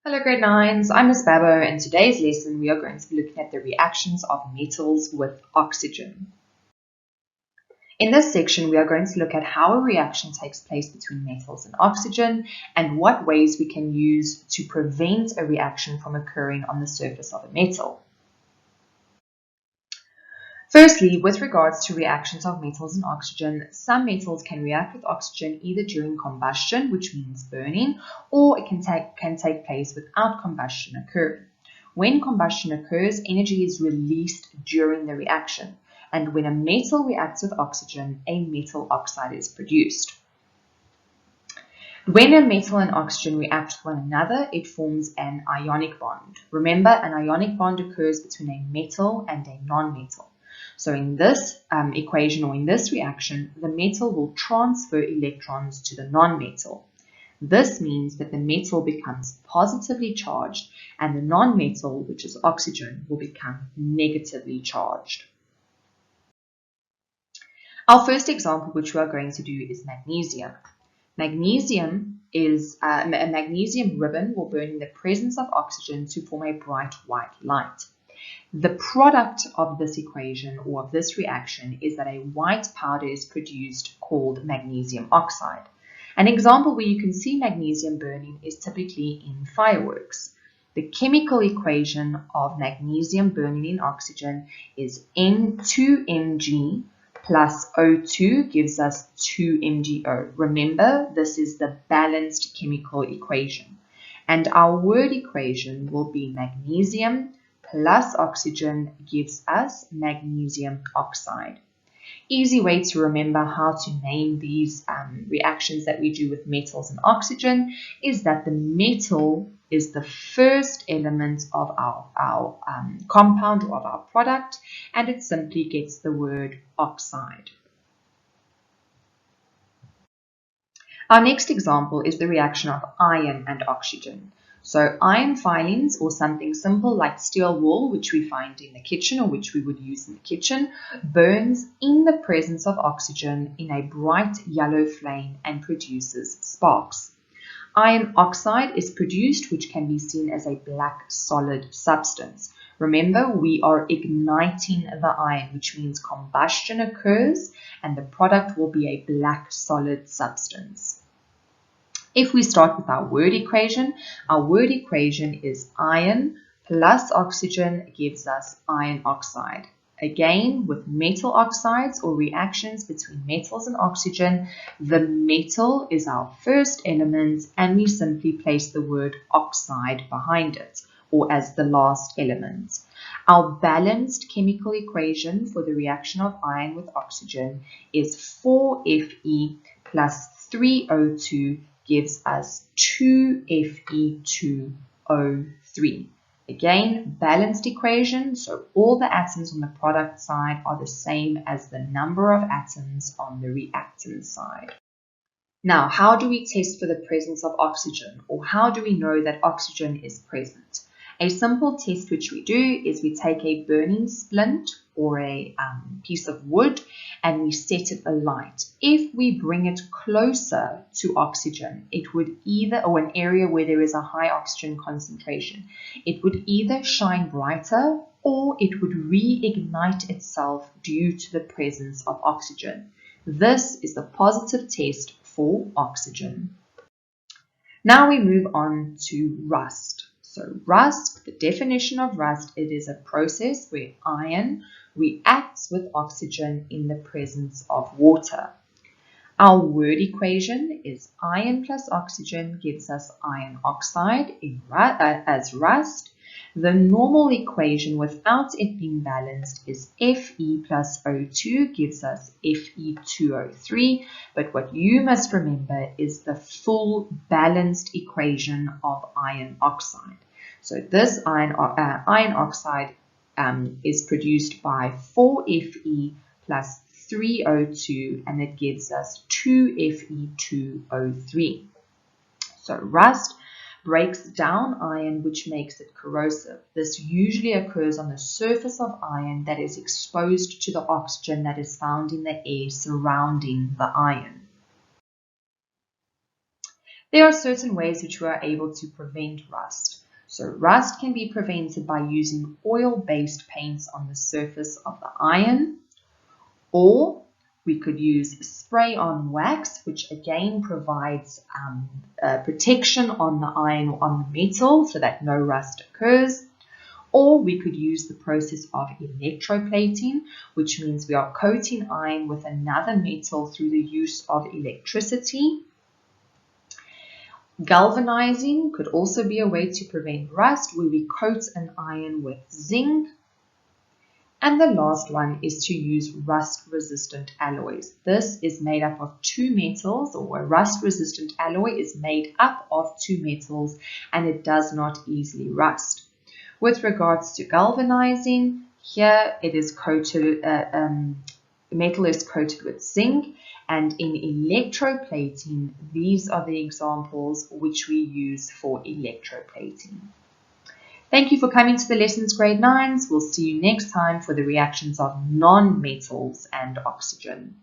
Hello grade 9s, I'm Miss Babo and today's lesson we are going to be looking at the reactions of metals with oxygen. In this section we are going to look at how a reaction takes place between metals and oxygen and what ways we can use to prevent a reaction from occurring on the surface of a metal. Firstly, with regards to reactions of metals and oxygen, some metals can react with oxygen either during combustion, which means burning, or it can take place without combustion occurring. When combustion occurs, energy is released during the reaction, and when a metal reacts with oxygen, a metal oxide is produced. When a metal and oxygen react with one another, it forms an ionic bond. Remember, an ionic bond occurs between a metal and a non-metal. So in this equation or in this reaction, the metal will transfer electrons to the non-metal. This means that the metal becomes positively charged and the non-metal, which is oxygen, will become negatively charged. Our first example, which we are going to do, is magnesium. Magnesium is a magnesium ribbon will burn in the presence of oxygen to form a bright white light. The product of this equation or of this reaction is that a white powder is produced called magnesium oxide. An example where you can see magnesium burning is typically in fireworks. The chemical equation of magnesium burning in oxygen is N2Mg plus O2 gives us 2MgO. Remember, this is the balanced chemical equation. And our word equation will be magnesium plus oxygen gives us magnesium oxide. Easy way to remember how to name these reactions that we do with metals and oxygen is that the metal is the first element of our compound or of our product, and it simply gets the word oxide. Our next example is the reaction of iron and oxygen. So iron filings, or something simple like steel wool, which we find in the kitchen or which we would use in the kitchen, burns in the presence of oxygen in a bright yellow flame and produces sparks. Iron oxide is produced, which can be seen as a black solid substance. Remember, we are igniting the iron, which means combustion occurs and the product will be a black solid substance. If we start with our word equation is iron plus oxygen gives us iron oxide. Again, with metal oxides or reactions between metals and oxygen, the metal is our first element and we simply place the word oxide behind it or as the last element. Our balanced chemical equation for the reaction of iron with oxygen is 4Fe plus 3O2 gives us 2Fe2O3. Again, balanced equation, so all the atoms on the product side are the same as the number of atoms on the reactant side. Now, how do we test for the presence of oxygen, or how do we know that oxygen is present? A simple test which we do is we take a burning splint or a piece of wood and we set it alight. If we bring it closer to oxygen, it would either, or an area where there is a high oxygen concentration, it would either shine brighter or it would reignite itself due to the presence of oxygen. This is the positive test for oxygen. Now we move on to rust. So rust, the definition of rust, it is a process where iron reacts with oxygen in the presence of water. Our word equation is iron plus oxygen gives us iron oxide as rust. The normal equation without it being balanced is Fe plus O2 gives us Fe2O3, but what you must remember is the full balanced equation of iron oxide. So this iron oxide is produced by 4Fe plus 3O2 and it gives us 2Fe2O3. So rust breaks down iron, which makes it corrosive. This usually occurs on the surface of iron that is exposed to the oxygen that is found in the air surrounding the iron. There are certain ways which we are able to prevent rust. So rust can be prevented by using oil-based paints on the surface of the iron, or we could use spray-on wax, which again provides protection on the iron or on the metal so that no rust occurs. Or we could use the process of electroplating, which means we are coating iron with another metal through the use of electricity. Galvanizing could also be a way to prevent rust, where we coat an iron with zinc. And the last one is to use rust-resistant alloys. This is made up of two metals, or a rust-resistant alloy is made up of two metals, and it does not easily rust. With regards to galvanizing, here it is coated, metal is coated with zinc, and in electroplating, these are the examples which we use for electroplating. Thank you for coming to the lessons, grade 9s. We'll see you next time for the reactions of non-metals and oxygen.